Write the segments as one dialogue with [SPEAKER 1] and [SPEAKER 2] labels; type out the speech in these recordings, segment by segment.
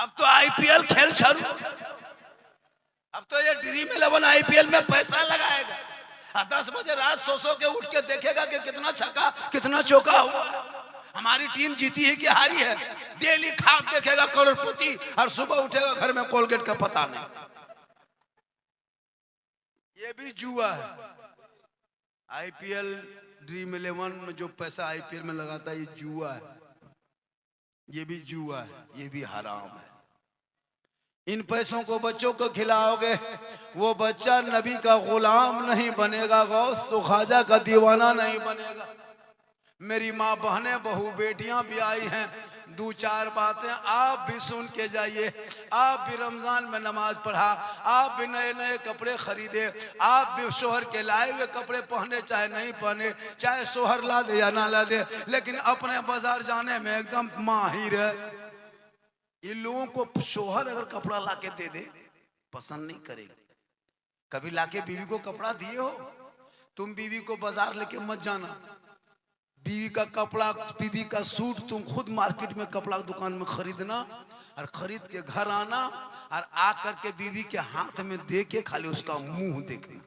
[SPEAKER 1] अब तो आईपीएल खेल शुरू, अब तो ये ड्रीम 11 आईपीएल में पैसा लगाएगा। 10 बजे रात सो के उठ के देखेगा कि कितना छक्का कितना चौका हुआ, हमारी टीम जीती है कि हारी है। डेली खाब देखेगा करोड़पति, और सुबह उठेगा घर में कोलगेट का पता नहीं। ये भी जुआ है। आईपीएल ड्रीम 11 में जो पैसा आईपीएल में लगाता है ये जुआ है, ये भी जुआ है, ये भी हराम है। इन पैसों को बच्चों को खिलाओगे, वो बच्चा नबी का गुलाम नहीं बनेगा, गौस तो ख्वाजा का दीवाना नहीं बनेगा। मेरी माँ बहनें बहू बेटियां भी आई हैं, 2-4 बातें आप भी सुन के जाइए। आप भी रमजान में नमाज पढ़ा, आप भी नए नए कपड़े खरीदे, आप भी शोहर के लाए हुए कपड़े पहने चाहे नहीं पहने, चाहे शोहर ला दे या ना ला दे, लेकिन अपने बाजार जाने में एकदम माहिर है। इन लोगों को शोहर अगर कपड़ा लाके दे दे पसंद नहीं करेगी। कभी लाके बीवी को कपड़ा दिए हो? तुम बीवी को बाजार लेके मत जाना। बीवी का कपड़ा, बीवी का सूट तुम खुद मार्केट में कपड़ा दुकान में खरीदना, और खरीद के घर आना, और आकर के बीवी के हाथ में दे के खाली उसका मुंह देखना,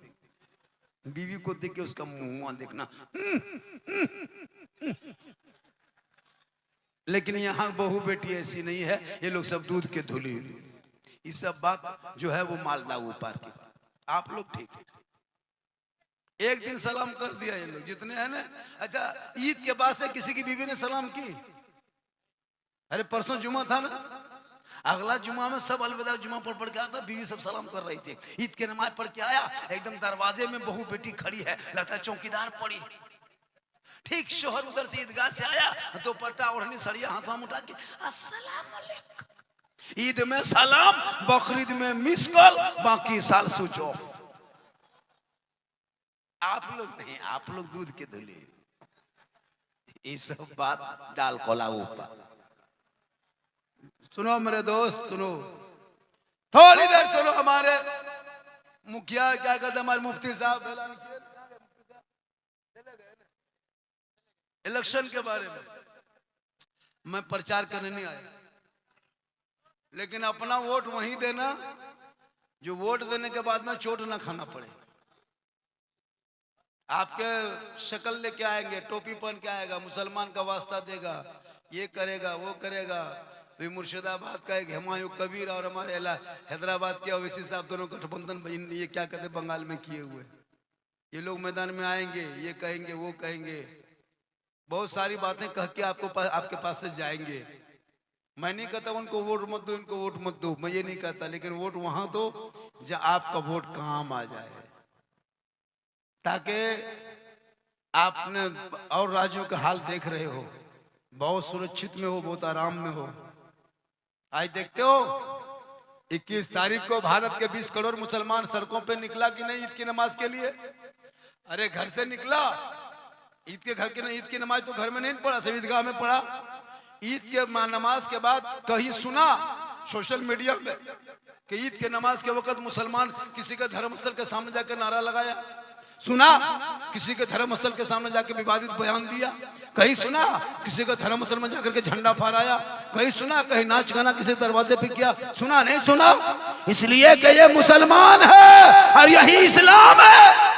[SPEAKER 1] बीवी को देख के उसका मुंह देखना। लेकिन यहाँ बहू बेटी ऐसी नहीं है, ये लोग सब दूध के धुली हुई। ये सब बात जो है वो मालदा ऊपर की। आप लोग ठीक है, एक दिन सलाम कर दिया ये लोग जितने हैं ना। अच्छा, ईद के बाद से किसी की बीवी ने सलाम की? अरे परसों जुमा था ना, अगला जुमा में सब अलविदा जुमा पढ़ के आता, बीवी सब सलाम कर रही थी। ईद की नमाज पढ़ के आया, एकदम दरवाजे में बहू बेटी खड़ी है, लगता है चौकीदार पड़ी। ठीक शोहर उधर से ईदगाह से आया, तो पट्टा ओढ़नी सड़िया हाथों में उठा के अस्सलाम वालेकुम। ईद में सलाम, बकरीद में मिस कॉल, बाकी साल स्विच ऑफ। आप लोग नहीं, आप लोग दूध के धुले। ये सब बात डाल कोला ऊपर। सुनो मेरे दोस्त, सुनो थोड़ी देर सुनो। हमारे मुखिया क्या कहते, हमारे मुफ्ती साहब ऐलान किए इलेक्शन के बारे में। मैं प्रचार करने नहीं आया, लेकिन अपना वोट वहीं देना जो वोट देने के बाद में चोट ना खाना पड़े। आपके शक्ल लेके आएंगे, टोपी पहन के आएगा, मुसलमान का वास्ता देगा, ये करेगा वो करेगा। भी मुर्शिदाबाद का एक हुमायूं कबीर और हमारे हैदराबाद के ओवैसी साहब दोनों गठबंधन ये क्या कहते बंगाल में किए हुए। ये लोग मैदान में आएंगे, ये कहेंगे वो कहेंगे, बहुत सारी बातें कह के आपके पास से जाएंगे। मैं नहीं कहता उनको वोट मत दो, इनको वोट मत दो, मैं ये नहीं कहता, लेकिन वोट वहां दो जहां आपका वोट काम आ जाए, ताकि आपने और राज्यों का हाल देख रहे हो, बहुत सुरक्षित में हो, बहुत आराम में हो। आज देखते हो 21 तारीख को भारत के 20 करोड़ मुसलमान सड़कों पे निकला कि नहीं ईद की नमाज के लिए? अरे घर से निकला, ईद के घर के नहीं, ईद की नमाज तो घर में नहीं पढ़ा, सब ईदगाह में पढ़ा। ईद के नमाज के बाद कहीं सुना सोशल मीडिया में कि ईद के नमाज के वक्त मुसलमान किसी के धर्मस्थल के सामने जाकर नारा लगाया? सुना किसी के धर्मस्थल के सामने जाकर विवादित बयान दिया? कहीं सुना किसी के धर्मस्थल में जाकर के झंडा फहराया? कहीं सुना कहीं नाच गाना किसी दरवाजे पे किया? सुना नहीं सुना? इसलिए कि ये मुसलमान है और यही इस्लाम है।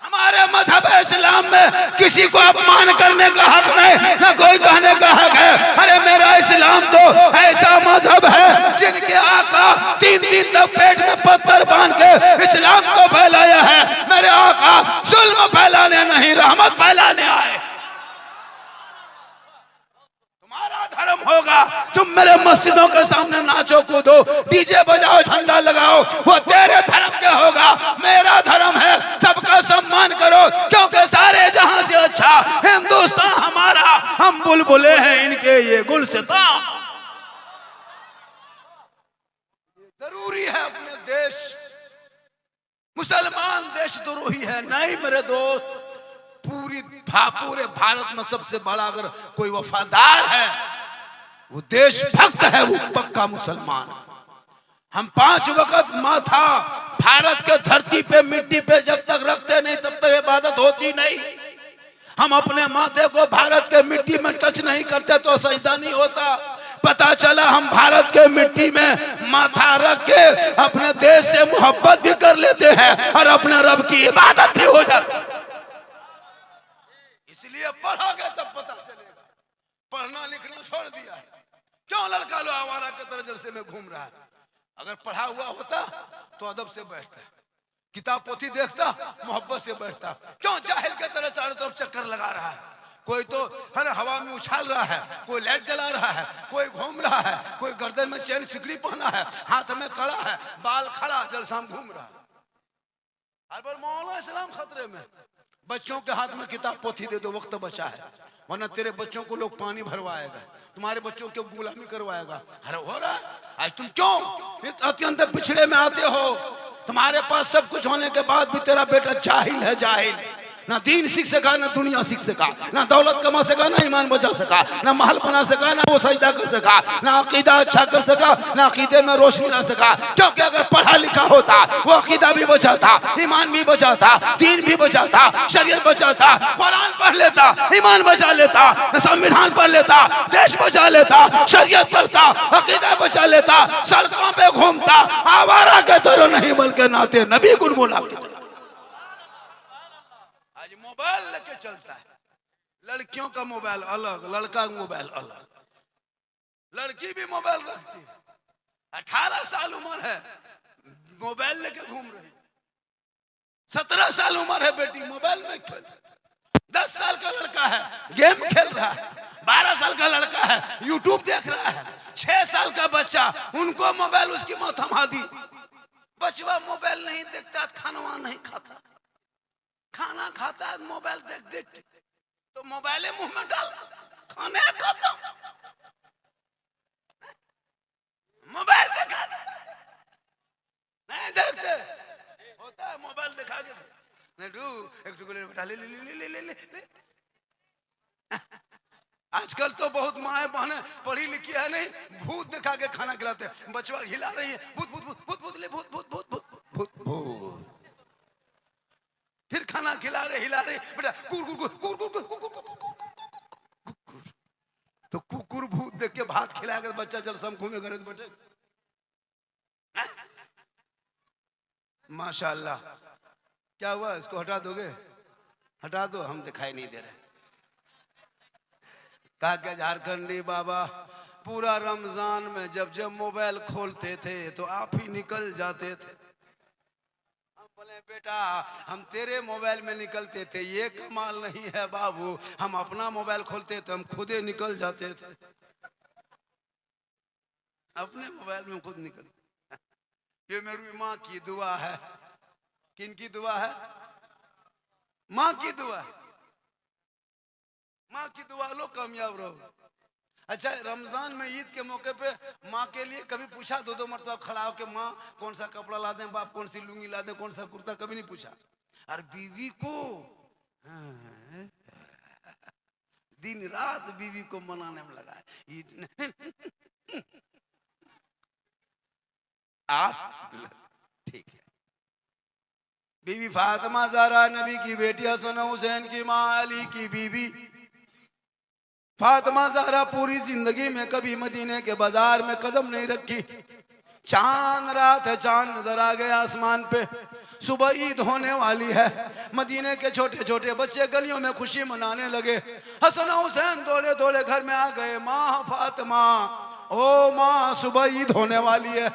[SPEAKER 1] हमारे मजहब इस्लाम में किसी को अपमान करने का हक नहीं, ना कोई कहने का हक है। अरे मेरा इस्लाम तो ऐसा मजहब है जिनके आका 3 दिन तक पेट में पत्थर बांध के इस्लाम को फैलाया है। मेरे आका जुल्म फैलाने नहीं, रहमत फैलाने आए। तुम्हारा धर्म होगा तुम मेरे मस्जिदों के सामने नाचो कूदो, डीजे बजाओ, झंडा लगाओ, वो तेरे धर्म के होगा। मेरा धर्म है सबका सम्मान करो, क्योंकि सारे जहां से अच्छा हिंदुस्तान हमारा, हम बुलबुले हैं इनके ये गुलसितां। जरूरी है अपने देश, मुसलमान देशद्रोही है नहीं मेरे दोस्त। पूरे भारत में सबसे बड़ा अगर कोई वफादार है वो देशभक्त है, वो पक्का मुसलमान। हम 5 वक्त माथा भारत के धरती पे मिट्टी पे जब तक रखते नहीं तब तक इबादत होती नहीं। हम अपने माथे को भारत के मिट्टी में टच नहीं करते तो सजदा नहीं होता। पता चला हम भारत के मिट्टी में माथा रख के अपने देश से मोहब्बत भी कर लेते हैं और अपने रब की इबादत भी हो जाती है। इसलिए पढ़ोगे तब पता चलेगा। पढ़ना लिखना छोड़ दिया है, क्यों लड़का लो आवारा के तरह जलसे में घूम रहा है। अगर पढ़ा हुआ होता तो अदब से बैठता, किताब पोथी देखता, मोहब्बत से बैठता। क्यों जाहिल के तरह चारों तरफ चक्कर लगा रहा है। कोई तो हर हवा में उछाल रहा है, कोई लाइट जला रहा है, कोई घूम रहा है, कोई गर्दन में चैन सिकड़ी पहना है, हाथ में कड़ा है, बाल खड़ा, जलसा में घूम रहा है। अगर मौलाना इस्लाम खतरे में। बच्चों के हाथ में किताब पोथी दे दो, वक्त बचा है, वरना तेरे बच्चों को लोग पानी भरवाएगा, तुम्हारे बच्चों को गुलामी करवाएगा। अरे हो रहा है आज। तुम क्यों अत्यंत पिछड़े में आते हो? तुम्हारे पास सब कुछ होने के बाद भी तेरा बेटा जाहिल है, जाहिल। ना दीन सीख सका, ना दुनिया सीख सका, ना दौलत कमा सका, ना ईमान बचा सका, ना महल बना सका, ना वो सजदा कर सका, ना अकीदा अच्छा कर सका, ना अकीदे में रोशनी ला सका। क्योंकि अगर पढ़ा लिखा होता वो अकीदा भी बचाता, ईमान भी बचाता, दीन भी बचाता, शरीयत बचाता, कुरान पढ़ लेता, ईमान बचा लेता, संविधान पढ़ लेता, देश बचा लेता, शरीयत पढ़ता, अकीदा बचा लेता, सड़कों पे घूमता, आवारा के तरह नहीं बल्कि नाते नबी गुनगुना के चला। मोबाइल लेके चलता है। लड़कियों का मोबाइल अलग, लड़का का मोबाइल अलग। लड़की भी मोबाइल रखती है, 18 साल उम्र है, मोबाइल लेके घूम रही। 17 साल उम्र है बेटी, मोबाइल में खेल। 10 साल का लड़का है, गेम खेल रहा है। 12 साल का लड़का है, यूट्यूब देख रहा है। 6 साल का बच्चा, उनको मोबाइल उसकी मौत थमा दी। बचवा मोबाइल नहीं देखता, खाना नहीं खाता, खाना खाता है मोबाइल देख देख के, तो मोबाइल मुंह में डाल, खाने खाता, मोबाइल देखा नहीं देखते होता है। मोबाइल दिखा के नहीं डू एक टुकड़े बेटा ले ले ले ले ले ले। आजकल तो बहुत माए बहने पढ़ी लिखी है नहीं, भूत दिखा के खाना खिलाते हैं। बचवा हिला रही है, भूत भूत भूत भूत भूत ले भूत भूत भूत भूत भूत भूत, फिर खाना खिला रहे, हिला रहे बेटा, कुकुर कुकुर कुकुर कुकुर कुकुर। तो कुकुर भूत देख के भात खिला कर बच्चा चल सम घूमे घर बैठे। माशाल्लाह। क्या हुआ, इसको हटा दोगे? हटा दो, हम दिखाई नहीं दे रहे। कहा क्या झारखंडी बाबा पूरा रमजान में जब जब मोबाइल खोलते थे तो आप ही निकल जाते थे। बोले बेटा हम तेरे मोबाइल में निकलते थे, ये कमाल नहीं है बाबू, हम अपना मोबाइल खोलते तो हम खुद ही निकल जाते थे। अपने मोबाइल में खुद निकल। ये मेरी माँ की दुआ है। किन की दुआ है? माँ की दुआ। माँ की दुआ लो, कामयाब रहो। अच्छा, रमजान में ईद के मौके पे माँ के लिए कभी पूछा? दो मरतबा खड़ा हो के माँ कौन सा कपड़ा ला दें, बाप कौन सी लुंगी ला दें, कौन सा कुर्ता, कभी नहीं पूछा। और बीवी को दिन रात बीवी को मनाने में लगा है। आप ठीक है। बीवी फातिमा ज़हरा नबी की बेटी, हसन हुसैन की माँ, अली की बीवी। फातिमा ज़हरा पूरी जिंदगी में कभी मदीने के बाजार में कदम नहीं रखी। चांद रात है, चांद नजर आ गया आसमान पे। सुबह ईद होने वाली है। मदीने के छोटे छोटे बच्चे गलियों में खुशी मनाने लगे। हसन हुसैन दौड़े दौड़े घर में आ गए। माँ फातिमा, ओ माँ, सुबह ईद होने वाली है,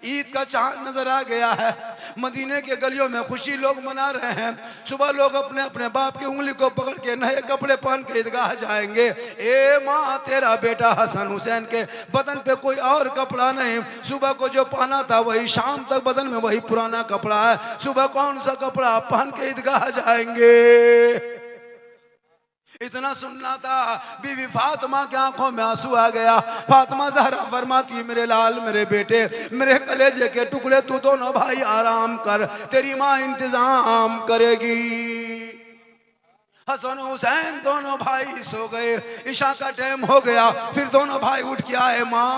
[SPEAKER 1] ईद का चांद नजर आ गया है। मदीने के गलियों में खुशी लोग मना रहे हैं। सुबह लोग अपने अपने बाप की उंगली को पकड़ के नए कपड़े पहन के ईदगाह जाएंगे। ए माँ, तेरा बेटा हसन हुसैन के बदन पे कोई और कपड़ा नहीं। सुबह को जो पहना था वही शाम तक बदन में वही पुराना कपड़ा है। सुबह कौन सा कपड़ा पहन के ईदगाह जाएंगे? इतना सुनना था। बीवी फातिमा की आंखों में आंसू आ गया। फातिमा ज़हरा फरमाती, मेरे लाल, मेरे बेटे, मेरे कलेजे के टुकड़े, तू दोनों भाई आराम कर, तेरी माँ इंतजाम करेगी। हसन हुसैन दोनों भाई सो गए। ईशा का टाइम हो गया। फिर दोनों भाई उठ के आए। माँ,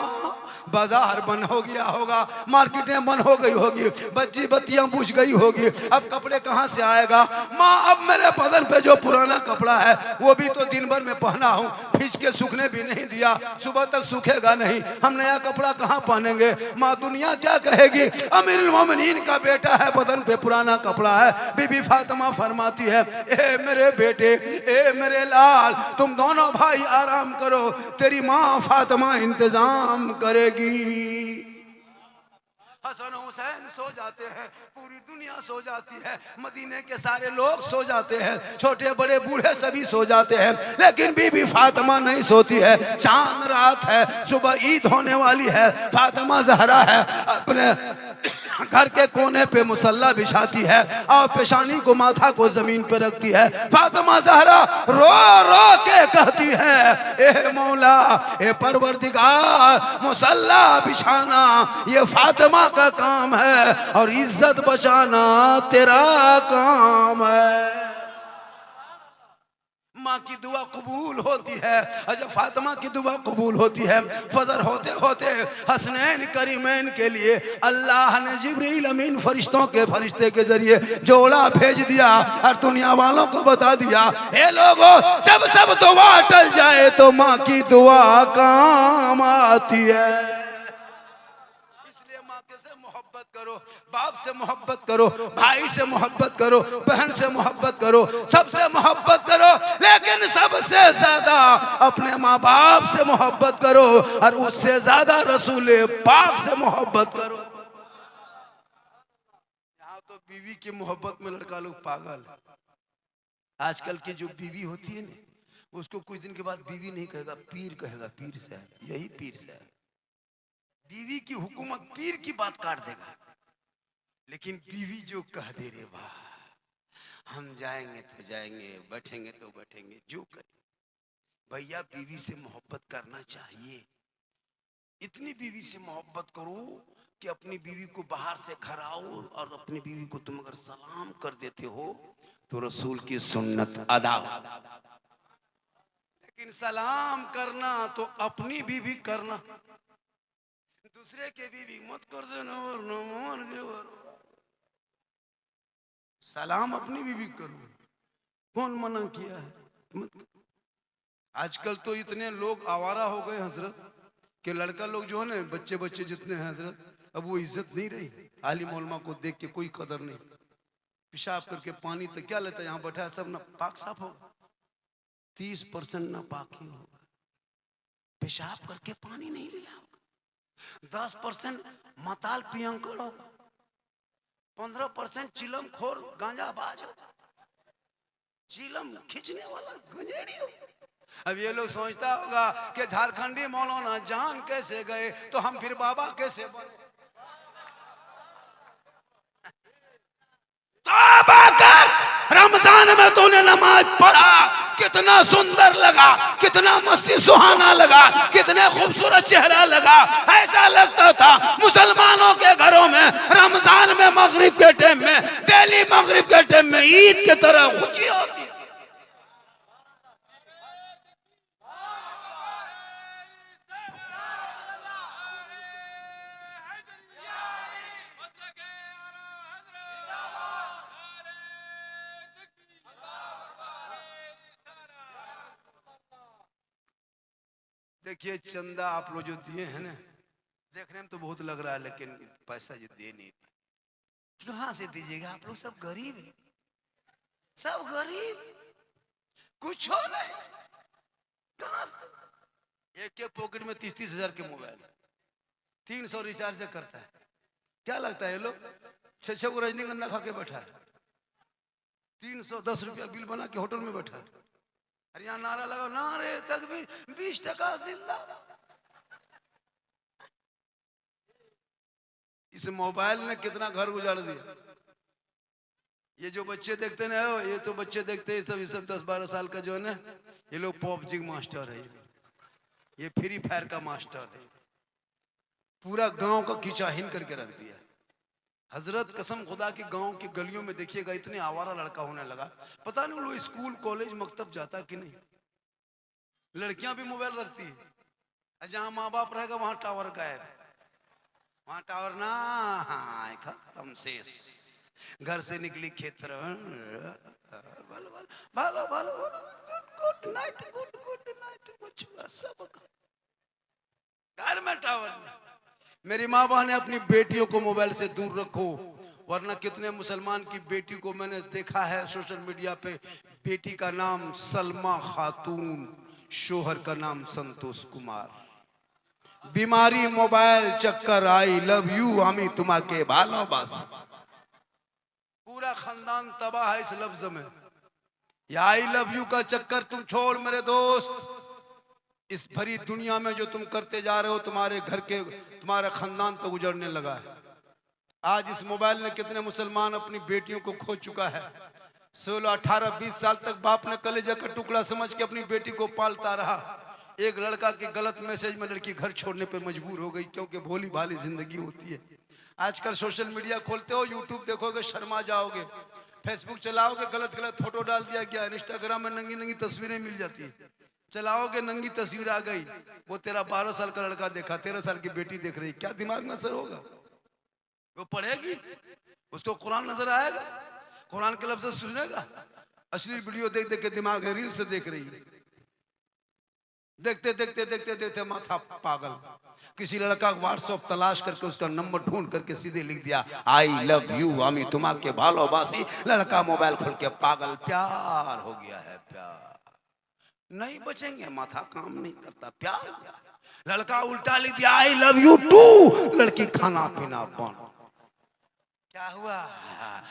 [SPEAKER 1] बाजार बंद हो गया होगा, मार्केटें बंद हो गई होगी, बच्ची बत्तियां बुझ गई होगी, अब कपड़े कहाँ से आएगा। माँ अब मेरे बदन पे जो पुराना कपड़ा है वो भी तो दिन भर में पहना हूँ, खींच के सूखने भी नहीं दिया, सुबह तक सूखेगा नहीं, हम नया कपड़ा कहाँ पहनेंगे। माँ दुनिया क्या कहेगी, अमीरुल मोमिनीन का बेटा है, बदन पे पुराना कपड़ा है। बीबी फातिमा फरमाती है, ए मेरे बेटे, ए मेरे लाल, तुम दोनों भाई आराम करो, तेरी माँ फातिमा इंतजाम करेगी। हसन हुसैन सो जाते हैं, पूरी दुनिया सो जाती है, मदीने के सारे लोग सो जाते हैं, छोटे बड़े बूढ़े सभी सो जाते हैं, लेकिन बीबी फातिमा नहीं सोती है। चांद रात है, सुबह ईद होने वाली है, फातिमा ज़हरा है, अपने घर के कोने पे मुसल्ला बिछाती है और पेशानी को, माथा को जमीन पे रखती है। फातिमा ज़हरा रो रो के कहती है, ए मौला, ए परवरदिगार, मुसल्ला बिछाना ये फातिमा का काम है और इज्जत बचाना तेरा काम है। माँ की दुआ कबूल होती है, और जब फातिमा की दुआ कबूल होती है, फजर होते होते हसनैन करीमैन के लिए अल्लाह ने जिब्रील अमीन फरिश्तों के फरिश्ते के जरिए जोड़ा भेज दिया और दुनिया वालों को बता दिया, हे लोगों, जब सब दुआ टल जाए तो माँ की दुआ काम आती है। करो, बाप से मोहब्बत करो, भाई से मोहब्बत करो, बहन से मोहब्बत करो, सबसे मोहब्बत करो, लेकिन सबसे ज्यादा अपने माँ बाप से मोहब्बत करो और उससे ज्यादा रसूल पाक से मोहब्बत करो। यहाँ तो बीवी की मोहब्बत में लड़का लोग पागल। आजकल की जो बीवी होती है ना, उसको कुछ दिन के बाद बीवी नहीं कहेगा, पीर कहेगा, पीर से है, यही पीर से है। बीवी की हुकूमत पीर की बात काट देगा, लेकिन बीवी जो कह दे रे वाह, हम जाएंगे तो जाएंगे, बैठेंगे तो बैठेंगे, जो करें। भैया बीवी से मोहब्बत करना चाहिए, इतनी बीवी से मोहब्बत करो कि अपनी बीवी को बाहर से घर आओ और अपनी बीवी को तुम अगर सलाम कर देते हो तो रसूल की सुन्नत अदा। लेकिन सलाम करना तो अपनी बीवी करना, दूसरे के बीवी मत कर देना वरना मर गए। सलाम अपनी बीवी करो, कौन मना किया है? मत। आजकल तो इतने लोग आवारा हो गए हजरत कि लड़का लोग जो है ना, बच्चे बच्चे जितने हैं हजरत, अब वो इज्जत नहीं रही। आलिम उलमा को देख के कोई कदर नहीं। पेशाब करके पानी तो क्या लेता है, यहाँ बैठा है सब ना पाक साफ होगा, 30% ना पाक ही होगा। पेशाब करके पानी नहीं लिया, 10% मताल पियंकर होगा, 15% चिलम खोर गांजा बाज होगा, चिलम खींचने वाला गंजेड़ी होगा। अब ये लोग सोचता होगा कि झारखंडी मौलाना जान कैसे गए तो हम फिर बाबा कैसे बने। तौबा कर, रमजान में तूने नमाज पढ़ा, कितना सुंदर लगा, कितना मस्ती सुहाना लगा, कितने खूबसूरत चेहरा लगा। ऐसा लगता था मुसलमानों के घरों में रमजान में मगरिब के टाइम में, डेली मगरिब के टाइम में ईद की तरह खुशी होती थी। देखिए चंदा आप लोग जो दिए हैं ना, देखने में तो बहुत लग रहा है, लेकिन पैसा जो दे नहीं, कहाँ से दीजिएगा? आप लोग सब गरीब हैं, सब गरीब, कुछ हो नहीं, कहाँ से? एक के पॉकेट में 30-30 हजार के मोबाइल, 300 रिचार्ज करता है। क्या लगता है ये लोग 6-6 को रजनीगंधा खा के बैठा है, 310 रुपया बिल बना के होटल में बैठा है। अरे यहाँ नारा लगा, नारे तकबीर, 20% जिंदा। इस मोबाइल ने कितना घर उजाड़ दिया। ये जो बच्चे देखते ना, ये तो बच्चे देखते हैं सब, ये सब 10-12 साल का जो है ना, ये लोग पबजी मास्टर है, ये फ्री फायर का मास्टर है, पूरा गांव का खिंचाहिन करके रख दिया। हजरत कसम खुदा की गांव की गलियों में देखिएगा इतने आवारा लड़का होने लगा, पता नहीं वो स्कूल कॉलेज मकतब जाता कि नहीं। लड़कियां भी मोबाइल रखती है, जहां माँ बाप रहेगा वहां टावर गायब। कहाँ टावर ना, हाँ, खत्म शेष। घर से निकली खेत भालो भालो गुड नाइट गुड नाइट बचुआ सब घर में टावर। मेरी माँ बहन ने अपनी बेटियों को मोबाइल से दूर रखो, वरना कितने मुसलमान की बेटी को मैंने देखा है सोशल मीडिया पे, बेटी का नाम सलमा खातून, शोहर का नाम संतोष कुमार। बीमारी मोबाइल चक्कर, आई लव यू हमी तुम्हाके भालो बस। पूरा खानदान तबाह है इस लफ्ज में। या आई लव यू का चक्कर तुम छोड़ मेरे दोस्त, इस भरी दुनिया में जो तुम करते जा रहे हो, तुम्हारे घर के तुम्हारा खानदान तो गुजरने लगा है। आज इस मोबाइल ने कितने मुसलमान अपनी बेटियों को खो चुका है। 16, 18, 20 साल तक बाप ने कलेजा का टुकड़ा समझ के अपनी बेटी को पालता रहा। एक लड़का के गलत मैसेज में लड़की घर छोड़ने पर मजबूर हो गई, क्योंकि भोली भाली जिंदगी होती है। आजकल सोशल मीडिया खोलते हो, यूट्यूब देखोगे शर्मा जाओगे, फेसबुक चलाओगे गलत गलत फोटो डाल दिया गया, इंस्टाग्राम में नंगी नंगी तस्वीरें मिल जाती है, चलाओगे नंगी तस्वीर आ गई, वो तेरा 12 साल का लड़का देखा, 13 साल की बेटी देख रही, क्या दिमाग में असर होगा? वो पढ़ेगी, उसको कुरान नजर आएगा, कुरान के लफ्ज़ सुनेगा? अश्लील वीडियो देख देख के दिमाग है रील से देख रही है, देखते देखते देखते देखते माथा पागल। किसी लड़का व्हाट्सएप तलाश करके उसका नंबर ढूंढ करके सीधे लिख दिया आई लव यू हमी तुम्हाके भालोबासी। लड़का मोबाइल खोल के पागल, प्यार हो गया है, प्यार नहीं बचेंगे, माथा काम नहीं करता, प्यार। लड़का उल्टा लिख दिया आई लव यू टू, लड़की खाना पीना बंद। क्या हुआ?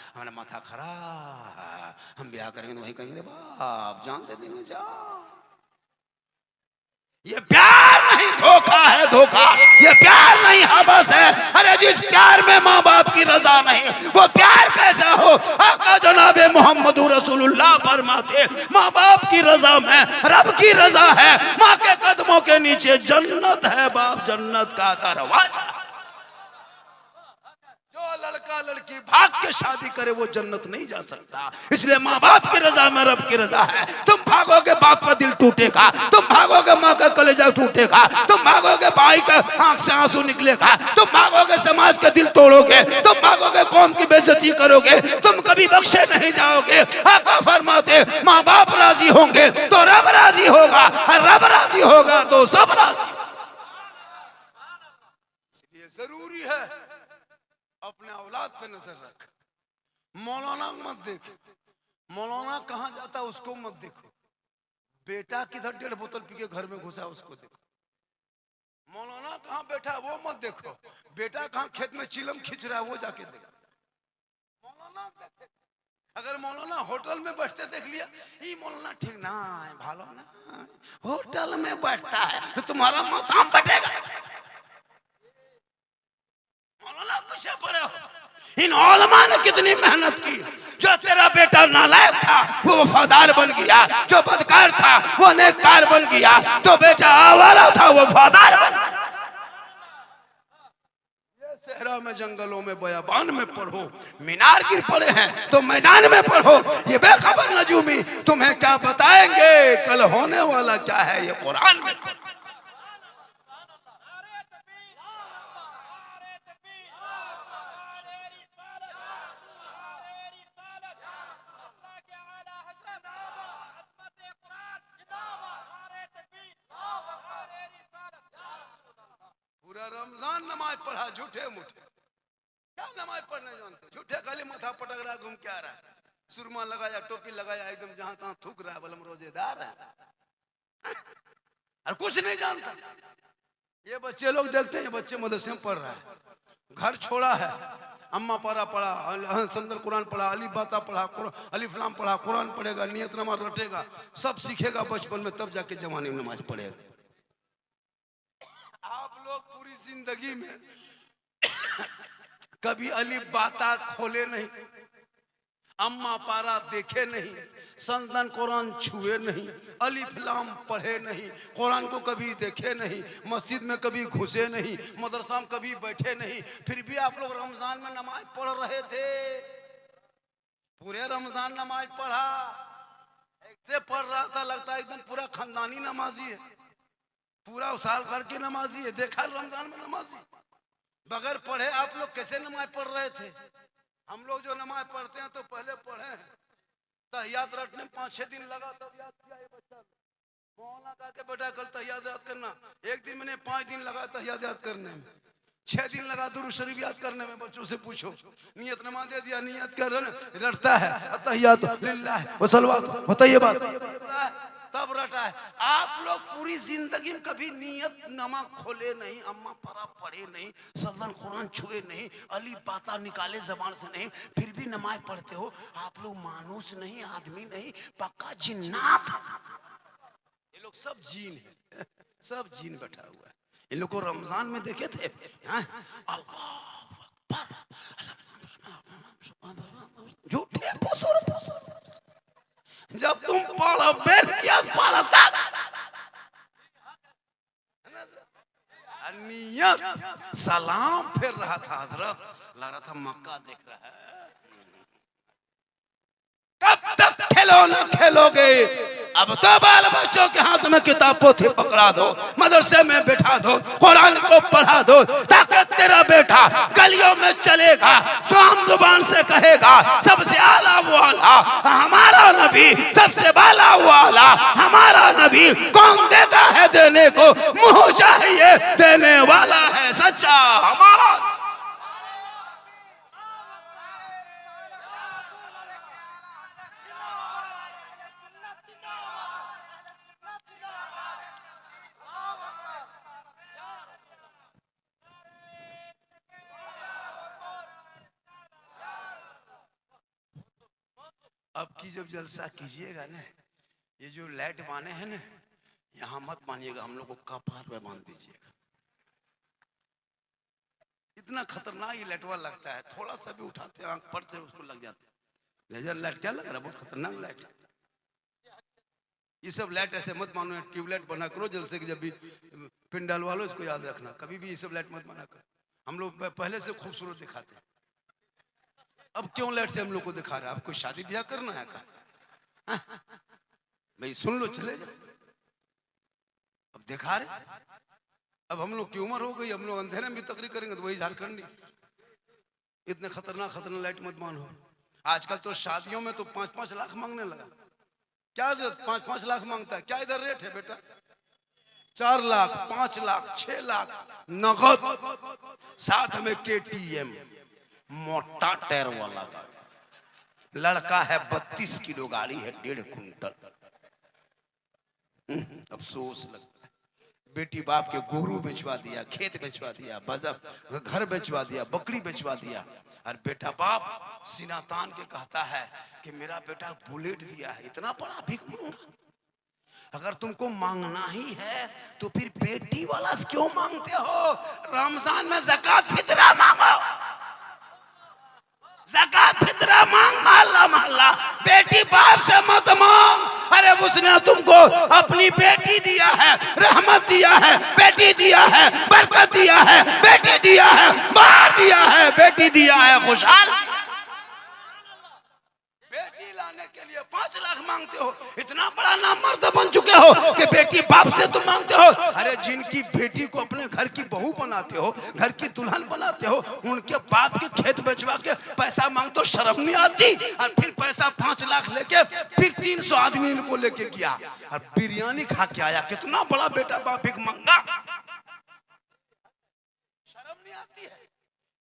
[SPEAKER 1] हमारा माथा खराब, हम ब्याह करेंगे तो वही कहेंगे बाप जान दे देंगे जान। ये प्यार नहीं, धोखा है धोखा। ये प्यार नहीं हवस है। अरे जिस प्यार में माँ बाप की रजा नहीं, वो प्यार कैसा हो? आका जनाबे मोहम्मद रसूलुल्लाह फरमाते माँ बाप की रजा में रब की रजा है, माँ के कदमों के नीचे जन्नत है, बाप जन्नत का दरवाजा। जो लड़का लड़की भाग के शादी करे वो जन्नत नहीं जा सकता। इसलिए माँ बाप की रजा में रब की रजा है। तुम भागोगे बाप का दिल टूटेगा, तुम भागोगे माँ का कलेजा टूटेगा, तुम भागोगे भाई का आंख से आंसू निकलेगा, तुम भागोगे समाज का दिल तोड़ोगे, तुम भागोगे कौम की बेइज्जती करोगे, तुम कभी बख्शे नहीं जाओगे। आका फरमाते माँ बाप राजी होंगे तो रब राजी होगा, और रब राजी होगा तो सब राजी। इसलिए जरूरी है अपने औलाद पे नजर रख। मौलाना मत देख, मौलाना कहाँ जाता उसको मत देखो, बेटा किधर 1.5 बोतल पी के घर में घुसा उसको देखो। मौलाना कहाँ बैठा वो मत देखो, बेटा कहाँ खेत में चिलम खींच रहा है वो जाके देखो। मौलाना अगर मौलाना होटल में बैठते देख लिया, ये मौलाना ठीक ना है, भालो ना होटल में बैठता है तो तुम्हारा माथा बटेगा। मौलाना पीछे पड़े हो। इन उलमा ने कितनी मेहनत की। जो तेरा बेटा नालायक था वो वफादार बन गया, जो बदकार था वो नेककार बन गया, जो बेटा आवारा था वो वफादार बन गया। ये सहरा में जंगलों में बयाबान में पढ़ो, मीनार गिर पड़े हैं तो मैदान में पढ़ो। ये बेखबर नजूमी तुम्हें क्या बताएंगे कल होने वाला क्या है, ये कुरान में। पूरा रमजान नमाज पढ़ा झूठे मूठे, क्या नमाज पढ़ने जानते, झूठे खाली माथा पटक रहा, घूम के आ रहा है, सुरमा लगाया टोपी लगाया, एकदम जहां तहां थूक रहा है, बलम रोजेदार है और कुछ नहीं जानता। ये बच्चे लोग देखते हैं, बच्चे मदरसे में पढ़ रहा है, घर छोड़ा है, अम्मा पारा पढ़ा, संदल कुरान पढ़ा, अली बाता पढ़ा, अलिफ लाम पढ़ा, कुरान पढ़ेगा, नियत नमाज रटेगा, सब सीखेगा बचपन में, तब जाके जवानी में नमाज पढ़ेगा। आप लोग पूरी जिंदगी में कभी अली बाता खोले नहीं, अम्मा पारा देखे नहीं, संदन कुरान छुए नहीं, अलिफ लाम पढ़े नहीं, कुरान को कभी देखे नहीं, मस्जिद में कभी घुसे नहीं, मदरसा में कभी बैठे नहीं, फिर भी आप लोग रमजान में नमाज पढ़ रहे थे। पूरे रमजान नमाज पढ़ा, एक से पढ़ रहा था, लगता है एकदम पूरा खानदानी नमाजी है, पूरा साल भर की नमाजी है, देखा रमजान में नमाजी। बगैर पढ़े आप लोग कैसे नमाज पढ़ रहे थे? हम लोग जो नमाज पढ़ते हैं तो पहले पढ़े तहियात रटने 5-6 दिन लगा तब याद किया। ये बच्चा मौलाना कहा के बेटा कल तहियात याद करना, एक दिन मैंने 5 दिन लगा तहियात याद करने में, 6 दिन लगा दुरूद शरीफ याद करने में। बच्चों से पूछो, नियत नमा दे दिया, नियत कर रटता है तहियात लिल्लाह व सलवात व तय्यबात तब रटा है। आप लोग पूरी जिंदगी में कभी नियत नमा खोले नहीं, अम्मा परा पढ़े नहीं, सल्लन कुरान छुए नहीं, अली बाता निकाले जबान से नहीं, फिर भी नमाज पढ़ते हो। आप लोग मानुस नहीं, आदमी नहीं, पक्का जिन्नात। ये लोग सब जीन है, सब जीन बैठा हुआ है। इन लोग को रमजान में देखे थे, झूठे जब तुम पढ़ो बैठ क्या पढ़ता नियत सलाम फिर रहा था, हजरत लग रहा था मक्का देख रहा है। कब तक खिलौना खेलोगे? अब तो बाल बच्चों के हाथ में किताब पोथी पकड़ा दो, मदरसे में बैठा दो, कुरान को पढ़ा दो, ताकि तेरा बेटा गलियों में चलेगा, स्वाम जुबान से कहेगा सबसे आला वो आला हमारा नबी, सबसे बाला वो आला हमारा नबी। कौन देता है देने को, मुंह चाहिए देने वाला है सच्चा हमारा। अब की जब जलसा कीजिएगा ना, ये जो लाइट बाने हैं ना, यहाँ मत मानिएगा, हम लोग को कपार पे बांध दीजिएगा। इतना खतरनाक ये लाइटवा लगता है, थोड़ा सा भी उठाते हैं आंख पर से उसको लग जाते हैं। लेजर लाइट क्या लग रहा है, बहुत खतरनाक लाइट। ये सब लाइट ऐसे मत मानो, ट्यूबलाइट बना करो जलसे की जब भी पिन डालवा लो, इसको याद रखना, कभी भी ये सब लाइट मत बना करो। हम लोग पहले से खूबसूरत दिखाते हैं, अब क्यों लाइट से हम लोग को दिखा रहा है? आपको शादी ब्याह करना है का? भाई सुन लो, चले जाओ। अब दिखा रहे, अब हम लोग की उम्र हो गई, हम लोग अंधेरे में भी तकरीर करेंगे तो वही झारखंडी। इतने खतरनाक खतरनाक लाइट मत मानो। आजकल तो शादियों में तो 5-5 लाख मांगने लगा। क्या 5-5 लाख मांगता है? क्या इधर रेट है बेटा? 4 लाख, 5 लाख, 6 लाख नगद, साथ में KTM मोटा टायर वाला गाड़ी। लड़का है 32 किलो, गाड़ी है 1.5 कुंटल। अफसोस लगता है, बेटी बाप के गोरू बेचवा दिया, खेत बेचवा दिया, बजब घर बेचवा दिया, बकरी बेचवा दिया, और बेटा बाप सीना तान के कहता है कि मेरा बेटा बुलेट दिया है। इतना बड़ा भीख मांगा। अगर तुमको मांगना ही है तो फिर बेटी वाला क्यों मांगते हो? रमजान में ज़कात फितरा मांगो, ज़कात फितरा मांग, महल्ला महल्ला। बेटी बाप से मत मांग। अरे उसने तुमको अपनी बेटी दिया है, रहमत दिया है, बेटी दिया है, बरकत दिया है, बेटी दिया है, बाहर दिया है, बेटी दिया है, खुशहाल। बेटी लाने के लिए 5 लाख मांगते हो। इतना बड़ा नामर्द बन चुके हो कि बेटी बाप से तुम मांगते हो। अरे जिनकी बेटी को अपने घर की बहू बनाते हो, घर की दुल्हन बनाते हो, उनके बाप के खेत बेचवा के पैसा मांगते हो, शर्म नहीं आती? और फिर पैसा 5 लाख लेके फिर 300 आदमी इनको लेके गया और बिरयानी खा के आया। कितना बड़ा बेटा बाप एक मंगा, शर्म नहीं आती है?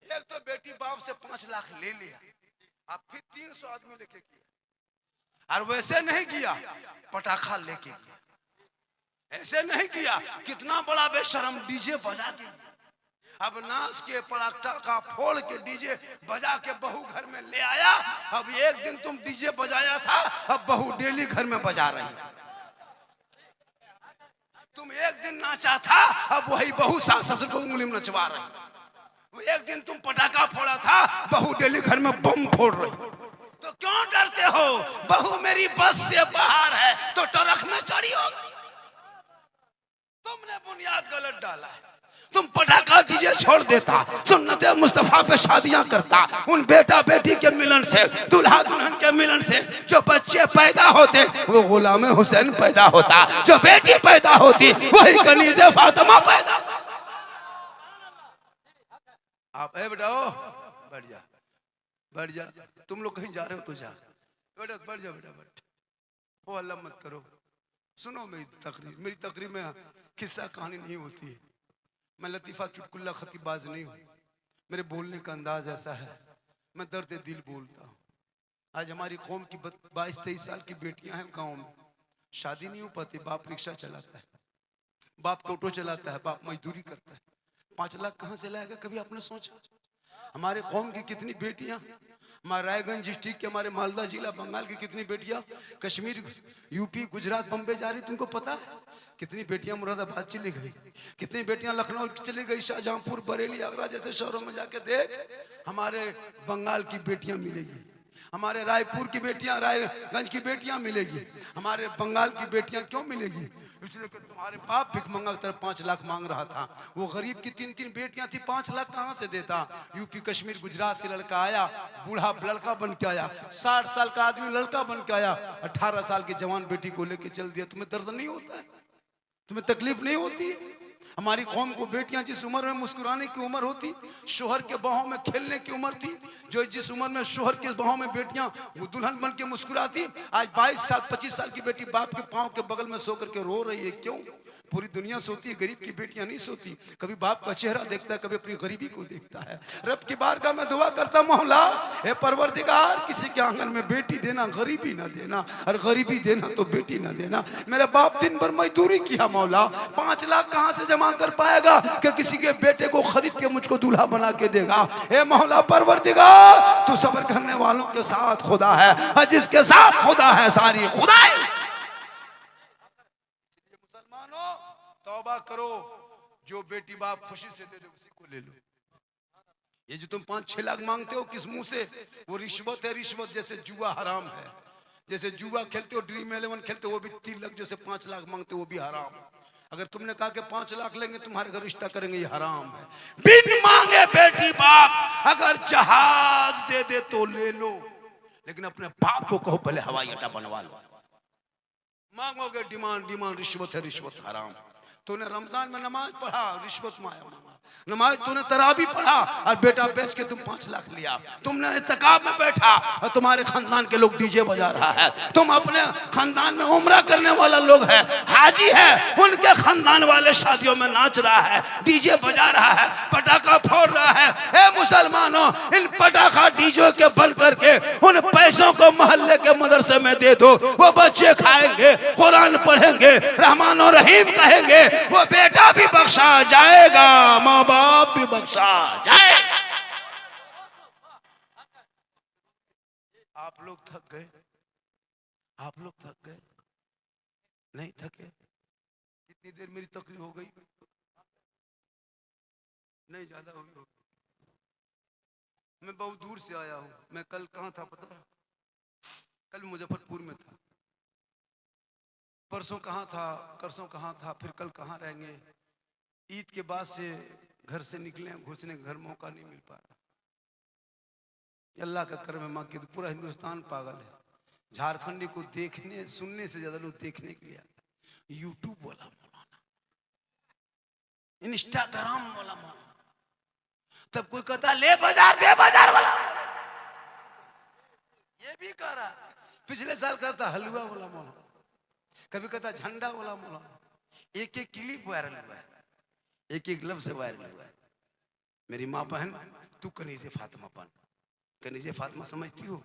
[SPEAKER 1] एक तो बेटी बाप से 5 लाख ले लिया, अब फिर 300 आदमी लेके गया। और वैसे नहीं किया, पटाखा लेके गया। ऐसे नहीं किया, कितना बड़ा बेशरम, डीजे बजा के। अब नाच के पटाखा फोड़ के डीजे बजा के बहू घर में ले आया। अब एक दिन तुम डीजे बजाया था, अब बहू डेली घर में बजा रही। तुम एक दिन नाचा था, अब वही बहू सास ससुर को उंगली में नचवा रही। एक दिन तुम पटाखा फोड़ा था, बहू डेली घर में बम फोड़ रही। तो क्यों डरते हो? बहू मेरी बस से बाहर है तो ट्रक में चढ़ी होगी। तुमने बुनियाद गलत डाला है। तुम पटाखा डीजे छोड़ देता, सुन्नत मुस्तफा पे शादियां करता, उन बेटा बेटी के मिलन से, दुल्हा दुल्हन के मिलन से जो बच्चे पैदा होते वो गुलाम हुसैन पैदा होता, जो बेटी पैदा होती वही कनीज़े फातिमा पैदा। आप ए बेटा ओ बैठ जा, बैठ जा। तुम लोग कहीं जा रहे हो तो जा बेटा, बैठ जा बेटा, बैठ। वो अल्लाह मत करो। सुनो मेरी तकरीर में किस्सा कहानी नहीं होती है। मैं लतीफ़ा चुटकुल्ला खतीबाज नहीं हूँ। मेरे बोलने का अंदाज ऐसा है, मैं दर्द दिल बोलता हूँ। आज हमारी कौम की 22-23 साल की बेटियां हैं गांव में, शादी नहीं हो पाती। बाप रिक्शा चलाता है, बाप टोटो चलाता है, बाप मजदूरी करता है। 5 लाख कहाँ से लाएगा? कभी आपने सोचा? हमारे कौम की कितनी बेटियां, हमारे रायगंज डिस्ट्रिक्ट के, हमारे मालदा जिला बंगाल की कितनी बेटियां कश्मीर, यूपी, गुजरात, बम्बे जा रही, तुमको पता है? कितनी बेटियां मुरादाबाद चली गई, कितनी बेटियां लखनऊ चली गई, शाहजहांपुर, बरेली, आगरा जैसे शहरों में जाके देख। हमारे बंगाल की बेटियां मिलेगी, हमारे रायपुर की बेटियां, रायगंज की बेटियां मिलेगी, हमारे बंगाल की बेटियां क्यों मिलेगी? इसलिए कि तुम्हारे बाप भिखमंगा की तरफ 5 लाख मांग रहा था। वो गरीब की 3-3 बेटियां थी, 5 लाख कहां से देता? यूपी, कश्मीर, गुजरात से लड़का आया, बूढ़ा लड़का बन के आया, 60 साल का आदमी लड़का बन के आया, 18 साल की जवान बेटी को लेके चल दिया। तुम्हें दर्द नहीं होता है? तुम्हें तकलीफ नहीं होती? हमारी कौम को बेटियां जिस उम्र में मुस्कुराने की उम्र होती, शोहर के बाहों में खेलने की उम्र थी, जो जिस उम्र में शोहर के बाहों में बेटियां वो दुल्हन बन के मुस्कुराती, आज 22 साल 25 साल की बेटी बाप के पांव के बगल में सो करके रो रही है। क्यों? पूरी दुनिया सोती है, गरीब की बेटियां नहीं सोती। कभी बाप का चेहरा देखता है, कभी अपनी गरीबी को देखता है। रब की बारगाह में दुआ करता, मौला हे परवरदिगार, किसी के आंगन में बेटी देना, गरीबी ना देना, और गरीबी देना तो बेटी ना देना। मेरा बाप दिन भर मजदूरी किया मौला, 5 लाख कहां से जमा कर पाएगा कि किसी के बेटे को खरीद के मुझको दूल्हा बना के देगा? हे मौला परवरदिगार, तू सब्र करने वालों के साथ खुदा है, और जिसके साथ खुदा है सारी खुदाई। तौबा करो, जो बेटी बाप खुशी से दे दे उसी को ले लो। ये जो तुम 5-6 लाख मांगते हो किस मुंह से? वो रिश्वत है, रिश्वत। जैसे जुआ हराम है, जैसे जुआ खेलते हो, ड्रीम 11 खेलते हो, वो भी 3 लाख, जैसे 5 लाख मांगते हो वो भी हराम। अगर तुमने कहा कि 5 लाख लेंगे तुम्हारे घर रिश्ता करेंगे, ये हराम है। बिन मांगे बेटी बाप अगर जहाज दे दे तो ले लो, लेकिन अपने बाप को कहो पहले हवाई अड्डा बनवा लो। मांगोगे डिमांड, रिश्वत है, रिश्वत हराम। तूने रमजान में नमाज पढ़ा, रिश्वत मांगा, नमाज तूने तरावी पढ़ा और बेटा बेच के तुम 5 लाख लिया। तुमने इत्तिकाफ में बैठा और तुम्हारे खानदान के लोग डीजे बजा रहा है। तुम अपने खानदान में उम्रा करने वाला लोग है, हाजी है, उनके खानदान वाले शादियों में नाच रहा है, डीजे बजा रहा है, पटाखा फोड़ रहा है। हे मुसलमानों, इन पटाखा डीजे के बंद करके उन पैसों को मोहल्ले के मदरसे में दे दो। वो बच्चे खाएंगे, कुरान पढ़ेंगे, रहमान और रहीम कहेंगे, वो बेटा भी बख्शा जाएगा, माँ बाप भी बख्शा जाएगा। आप लोग थक गए? आप लोग थक गए? नहीं थके? कितनी देर मेरी तकरीर हो गई? नहीं ज्यादा हुई। मैं बहुत दूर से आया हूं। मैं कल कहां था पता है? कल मुजफ्फरपुर में था, परसों कहां था, परसों कहां था, फिर कल कहां रहेंगे। ईद के बाद से घर से निकले, घुसने का घर मौका नहीं मिल पा रहा। अल्लाह का करम है, माँ की पूरा हिंदुस्तान पागल है। झारखंडी को देखने सुनने से ज्यादा लोग देखने के लिए आते। यूट्यूब वाला मौलाना, इंस्टाग्राम वाला मौलाना, तब कोई कहता ले बाजार दे बाजार वाला, ये भी कह रहा। पिछले साल करता हलवा वाला मौलाना, कभी कहता झंडा वाला मौलाना। एक एक क्लिप वायरल हुआ है, एक एक लफ्ज़ वायरल हुआ है। मेरी माँ बहन, तू कनीज़े फातिमा बन। कनीज़े फातिमा समझती हो?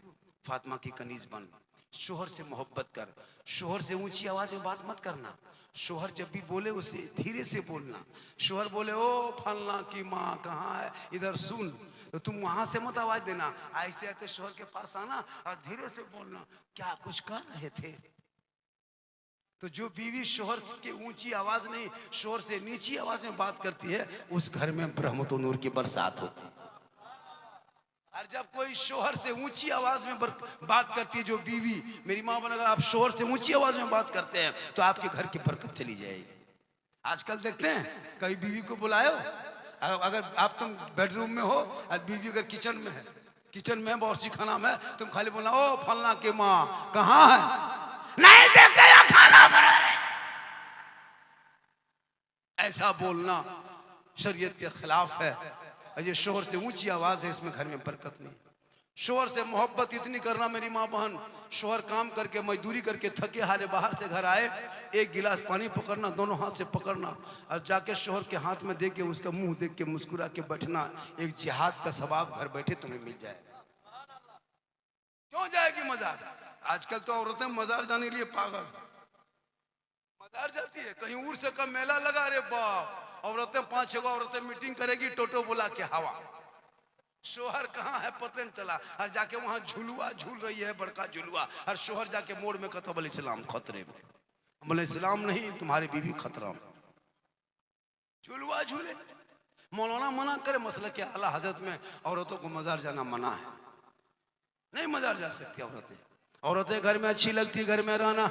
[SPEAKER 1] फातिमा की कनीज़ बन। शोहर से मोहब्बत कर, शोहर से ऊंची आवाज में बात मत करना। शोहर जब भी बोले उसे धीरे से बोलना। शोहर बोले ओ फलना की माँ कहाँ है, इधर सुन, तो तुम वहां से मत आवाज देना, ऐसे आते शोहर के पास आना और धीरे से बोलना, क्या कुछ कर रहे थे। तो जो बीवी शोहर के ऊंची आवाज नहीं, शोहर से नीची आवाज में बात करती है, उस घर में रहमत व नूर की बरसात होती है। और जब कोई शोहर से ऊंची आवाज में बात करती है, जो बीवी, मेरी माँ बन, अगर आप शोहर से ऊंची आवाज में बात करते हैं तो आपके घर की बरकत चली जाएगी। आजकल देखते हैं कभी बीवी को बुलायो, अगर आप तुम बेडरूम में हो और बीवी अगर किचन में है, किचन में बावर्ची खाना में, तुम खाली बोलना ओ फलना के माँ कहाँ है, नहीं देखते या खाना बना रहे। ऐसा बोलना शरीयत के खिलाफ है। और ये शोहर से ऊंची आवाज है, इसमें घर में बरकत नहीं। शोहर से मोहब्बत इतनी करना मेरी माँ बहन, शोहर काम करके मजदूरी करके थके हारे बाहर से घर आए, एक गिलास पानी पकड़ना, दोनों हाथ से पकड़ना और जाके शोहर के हाथ में देख के उसका मुंह देख के मुस्कुरा के बैठना, एक जिहाद का सवाब घर बैठे तुम्हें मिल जाए। क्यों जाएगी मजार? आजकल तो औरतें मजार जाने के लिए पागल, मजार जाती है। कहीं उर्स से का मेला लगा, रे बाप, औरतें 5-6 औरतें मीटिंग करेगी, टोटो बुला के हवा। शोहर कहाँ है पता नहीं चला, और जाके वहां झुलुआ झूल रही है, बड़का झुलुआ, और शोहर जाके मोड़ में कहता बोले इस्लाम खतरे में। बोले इस्लाम नहीं, तुम्हारी बीवी खतरा में। झुलुआ झूले, मौलाना मना करे, मसला के आला हजरत में औरतों को मजार जाना मना है, नहीं मजार जा सकती औरतें। औरतें घर में अच्छी लगती, घर में रहना,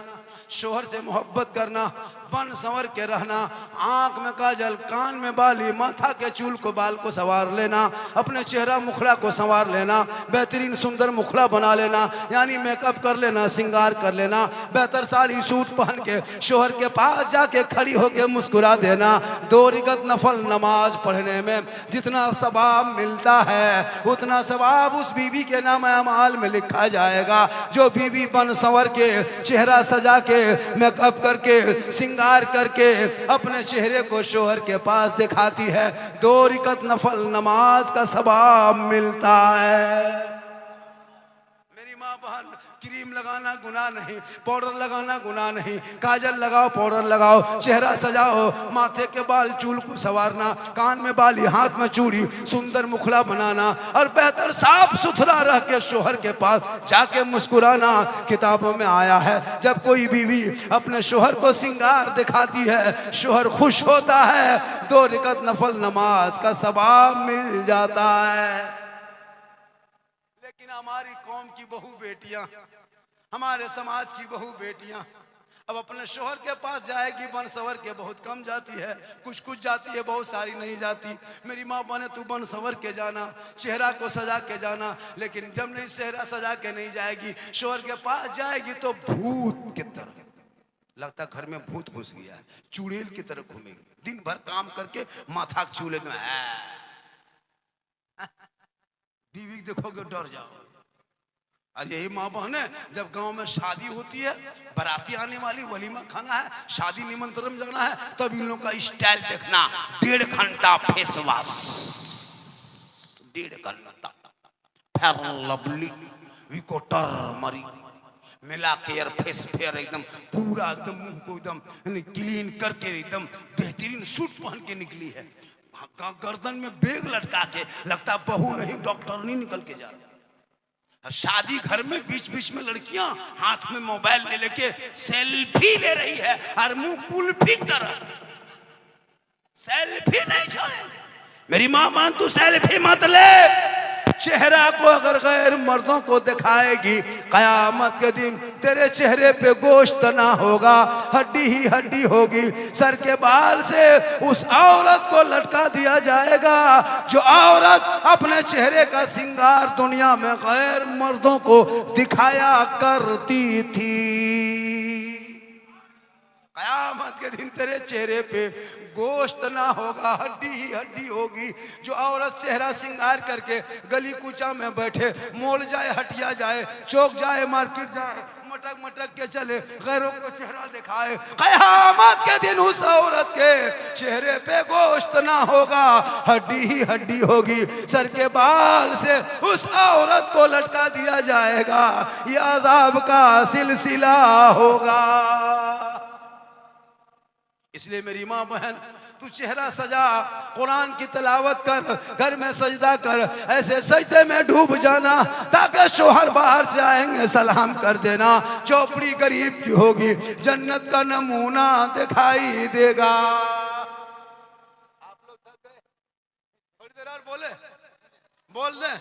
[SPEAKER 1] शोहर से मोहब्बत करना, बन संवर के रहना, आंख में काजल, कान में बाली, माथा के चूल को बाल को संवार लेना, अपने चेहरा मुखड़ा को संवार लेना, बेहतरीन सुंदर मुखड़ा बना लेना, यानी मेकअप कर लेना, श्रृंगार कर लेना, बेहतर साड़ी सूट पहन के शोहर के पास जाके खड़ी होके मुस्कुरा देना। 2 रकात नफल नमाज पढ़ने में जितना सवाब मिलता है उतना सवाब उस बीवी के नाम अमाल में लिखा जाएगा। जो बीवी बन संवर के, चेहरा सजा के, मेकअप करके, श्रृंगार करके अपने चेहरे को शोहर के पास दिखाती है, 2 रकात नफल नमाज का सवाब मिलता है। मेरी माँ बहन, क्रीम लगाना गुनाह नहीं, पाउडर लगाना गुनाह नहीं, काजल लगाओ, पाउडर लगाओ, चेहरा सजाओ, माथे के बाल चूल को संवारना, कान में बाली, हाथ में चूड़ी, सुंदर मुखड़ा बनाना और बेहतर साफ सुथरा रह के शोहर के पास जाके मुस्कुराना। किताबों में आया है जब कोई बीवी अपने शोहर को श्रृंगार दिखाती है, शोहर खुश होता है, 2 रकात नफल नमाज का सवाब मिल जाता है। लेकिन हमारी कौम की बहू बेटियां, हमारे समाज की बहू बेटियां अब अपने शोहर के पास जाएगी, बन संवर के बहुत कम जाती है, कुछ कुछ जाती है, बहुत सारी नहीं जाती। मेरी माँ बने तू बन संवर के जाना, चेहरा को सजा के जाना, लेकिन जब नहीं चेहरा सजा के नहीं जाएगी, शोहर के पास जाएगी तो भूत की तरह लगता, घर में भूत घुस गया है, चुड़ैल की तरह घूमेगी, दिन भर काम करके माथा चूल्हे में बीवी देखोगे डर जाओ। और यही माँ बहन है, जब गांव में शादी होती है, बाराती आने वाली, वलीमा खाना है, शादी निमंत्रण जाना है, तब इन लोगों का स्टाइल देखना, 1.5 घंटा फेस वॉश, 1.5 घंटा फेयर लवली, विको टर्मरिक मिला के यार फेस फेयर एकदम पूरा एकदम मुंह को एकदम क्लीन करके एकदम बेहतरीन सूट पहन के निकली है, गर्दन में बैग लटका के लगता बहू नहीं डॉक्टर नहीं निकल के जा रहा। शादी घर में बीच बीच में लड़कियां हाथ में मोबाइल ले लेके सेल्फी ले रही है और मुंह कुल्फी कर, सेल्फी नहीं छोड़े। मेरी मां मान तू सेल्फी मत ले, चेहरा को अगर गैर मर्दों को दिखाएगी, कयामत के दिन तेरे चेहरे पे गोश्त ना होगा, हड्डी ही हड्डी होगी। सर के बाल से उस औरत को लटका दिया जाएगा जो औरत अपने चेहरे का श्रृंगार दुनिया में गैर मर्दों को दिखाया करती थी। कयामत के दिन तेरे चेहरे पे गोश्त ना होगा, हड्डी ही हड्डी होगी। जो औरत चेहरा श्रृंगार करके गली कूचा में बैठे, मोड़ जाए, हटिया जाए, चौक जाए, मार्केट जाए, मटक मटक के चले, गैरों को चेहरा दिखाए, कयामत के दिन उस औरत के चेहरे पे गोश्त ना होगा, हड्डी ही हड्डी होगी। सर के बाल से उस औरत को लटका दिया जाएगा, ये अजाब का सिलसिला होगा। इसलिए मेरी माँ बहन, तू चेहरा सजा, कुरान की तिलावत कर, घर में सजदा कर, ऐसे सजदे में डूब जाना ताकि शोहर बाहर से आएंगे सलाम कर देना। चौपड़ी गरीब की होगी, जन्नत का नमूना दिखाई देगा। आप लोग थक गए, थोड़ी देर और बोल दे,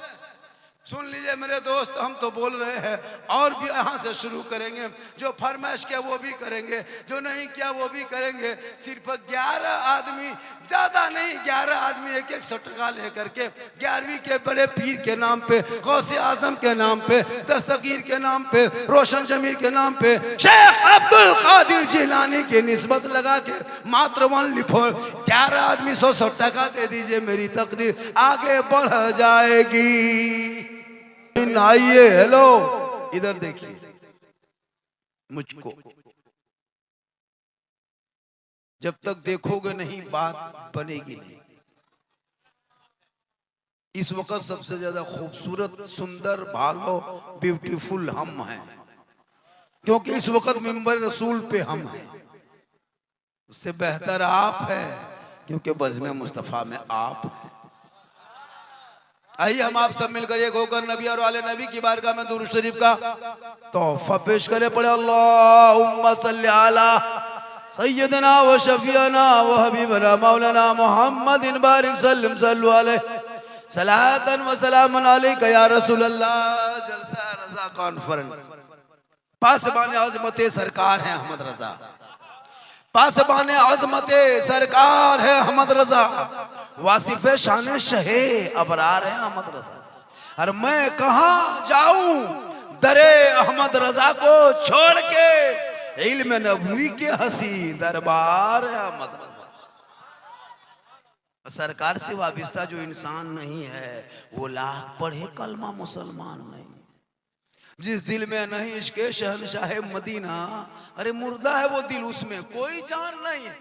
[SPEAKER 1] सुन लीजिए मेरे दोस्त, हम तो बोल रहे हैं और भी यहाँ से शुरू करेंगे। जो फरमाइश किया वो भी करेंगे, जो नहीं किया वो भी करेंगे। सिर्फ 11 आदमी, ज्यादा नहीं, 11 आदमी 1-100 टका लेकर के 11वीं के बड़े पीर के नाम पे, गौसे आजम के नाम पे, दस्तगीर के नाम पे, रोशन जमीर के नाम पे, शेख अब्दुल कादिर कादिर जिलानी की निस्बत लगा के मात्र 11 आदमी 100 टका दे दीजिए, मेरी तकदीर आगे बढ़ जाएगी। आइए, हेलो, इधर देखिए मुझको, जब तक देखोगे नहीं बात बनेगी नहीं। इस वक्त सबसे ज्यादा खूबसूरत, सुंदर, भालो, ब्यूटीफुल हम हैं, क्योंकि इस वक्त मिंबर रसूल पे हम हैं। उससे बेहतर आप है, क्योंकि बज़्म मुस्तफ़ा में आप हैं। आइए हम आप सब मिलकर एक होकर नबी और वाले नबी की बारगाह में दुरूद शरीफ का तोहफा पेश करें। पढ़े अल्लाहुम्मा सल्ली अला सय्यदना व शफीना व हबीबना मौलाना मुहम्मदिन बारिक सल्लम सल्लु अलैहि सलातन व सलामन अलैका या रसूल अल्लाह। जलसा रजा कॉन्फ्रेंस, पासबान अज़मत सरकार है अहमद रजा, पासबान अज़मत सरकार है अहमद रजा, वासिफ शान शहे अबरार है अहमद रजा। और मैं कहाँ जाऊं दरे अहमद रजा को छोड़ के, इल्म नबवी के हसी दरबार है अहमद रजा। सरकार से वाबिस्ता जो इंसान नहीं है वो लाख पढ़े कलमा मुसलमान नहीं। जिस दिल में नहीं इश्क़े शहंशाह मदीना, अरे मुर्दा है वो दिल, उसमें कोई जान नहीं है।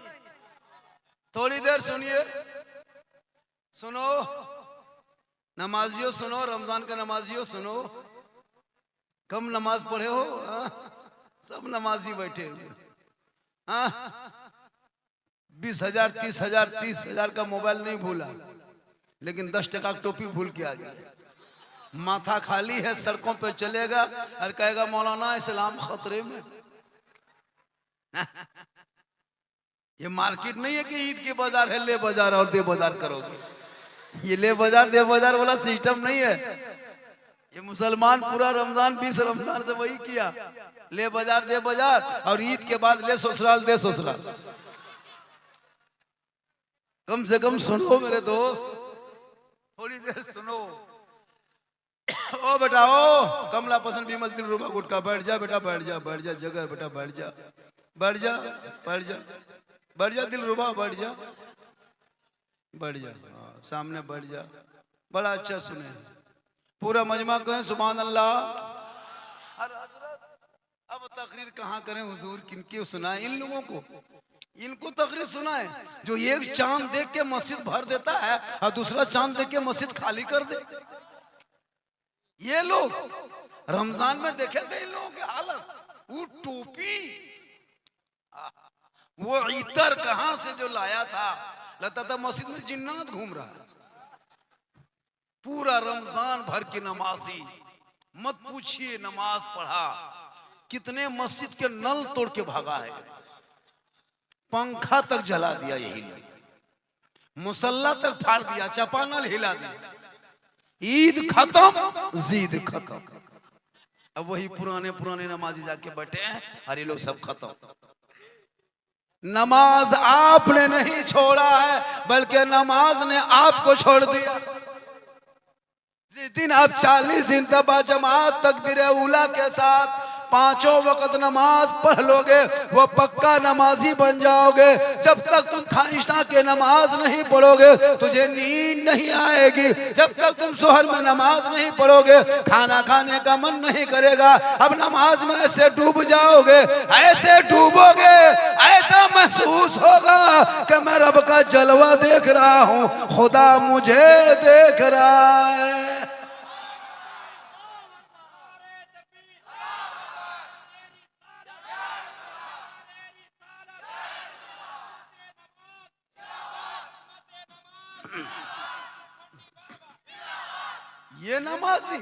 [SPEAKER 1] थोड़ी देर सुनिए, सुनो नमाजियों, सुनो रमजान का नमाजियों, सुनो। कम नमाज पढ़े हो, सब नमाजी बैठे हुए। 20,000 30,000 30,000 का मोबाइल नहीं भूला, लेकिन 10 टका टोपी भूल के आ गया। माथा खाली है, सड़कों पे चलेगा और कहेगा मौलाना इस्लाम खतरे में। ये मार्केट नहीं है कि ईद के बाजार है, ले बाजार और दे बाजार करोगे। ये ले बाजार दे बाजार वाला सिस्टम नहीं है। ये मुसलमान पूरा रमजान 20 रमजान से वही किया, ले बाजार दे बाजार, और ईद के बाद ले ससुराल दे ससुराल। कम से कम सुनो मेरे दोस्त, थोड़ी देर सुनो। ओ बेटा, ओ कमला पसंद विमल दिल रुबा गुटका, बैठ जा बेटा, बैठ जा, बैठ जा, जगह बेटा, बैठ जा, बैठ जा, बैठ जा, बैठ जा दिल रुबा, बैठ जा, बैठ जा, सामने बैठ जा। बड़ा अच्छा सुने, पूरा मजमा कहें सुभान अल्लाह। अब तकरीर कहाँ करें हुजूर, किनके सुनाए इन लोगों को? इनको तकरीर सुनाए जो एक चांद देख के मस्जिद भर देता है और दूसरा चांद देख के मस्जिद खाली कर दे। ये लोग रमजान में देखे थे इन लोगों की हालत, वो टोपी, वो इतर कहां से जो लाया था, लगता था मस्जिद में जिन्नात घूम रहा है। पूरा रमजान भर की नमाजी, मत पूछिए नमाज पढ़ा, कितने मस्जिद के नल तोड़ के भागा है, पंखा तक जला दिया, यही मुसल्ला तक फाड़ दिया, चपानल हिला दिया। ईद खत्म, जीद खत्म। अब वही पुराने पुराने नमाजी जाके बैठे हैं, अरे लोग सब खत्म। नमाज आपने नहीं छोड़ा है, बल्कि नमाज ने आपको छोड़ दिया। जिस दिन आप 40 दिन तक जमात तकबीर उला के साथ 5 वक्त नमाज पढ़ लोगे, वो पक्का नमाजी बन जाओगे। जब तक तुम खाइशा के नमाज नहीं पढ़ोगे तुझे नींद नहीं आएगी। जब तक तुम सोहर में नमाज नहीं पढ़ोगे खाना खाने का मन नहीं करेगा। अब नमाज में ऐसे डूब जाओगे, ऐसे डूबोगे, ऐसा महसूस होगा कि मैं रब का जलवा देख रहा हूँ, खुदा मुझे देख रहा है। ये नमाजी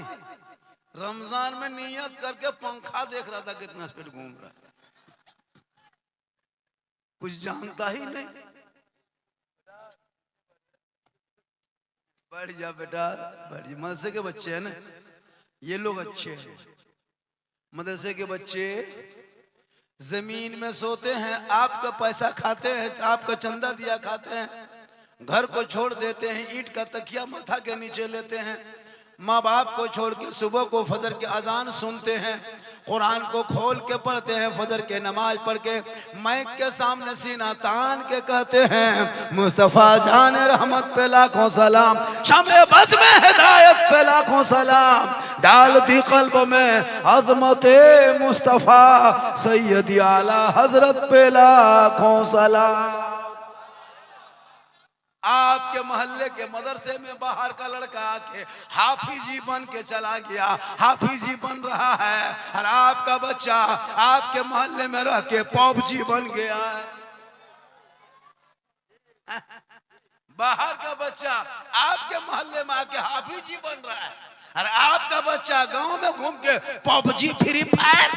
[SPEAKER 1] रमजान में नियत करके पंखा देख रहा था कितना स्पीड घूम रहा है, कुछ जानता ही नहीं। बैठ जा बेटा, बैठ जा। मदरसे के बच्चे हैं ना, ये लोग अच्छे हैं। मदरसे के बच्चे जमीन में सोते हैं, आपका पैसा खाते हैं, आपका चंदा दिया खाते हैं, घर को छोड़ देते हैं, ईंट का तकिया माथा के नीचे लेते हैं, माँ बाप को छोड़ के सुबह को फजर की अजान सुनते हैं, कुरान को खोल के पढ़ते हैं, फजर के नमाज पढ़ के माइक के सामने सीना तान के कहते हैं मुस्तफा जान रहमत पे लाखों सलाम, शमे बस में हिदायत पे लाखों सलाम, डाल दी कल्ब में अजमत मुस्तफा सैयदी आला हजरत पे लाखों सलाम। आपके मोहल्ले के मदरसे में बाहर का लड़का आके हाफिजी बन के चला गया, हाफिजी बन रहा है, और आपका बच्चा आपके मोहल्ले में रह के पॉपजी बन गया है। बाहर का बच्चा आपके मोहल्ले में आके हाफिजी बन रहा है, और आपका बच्चा गांव में घूम के पॉपजी फ्री फायर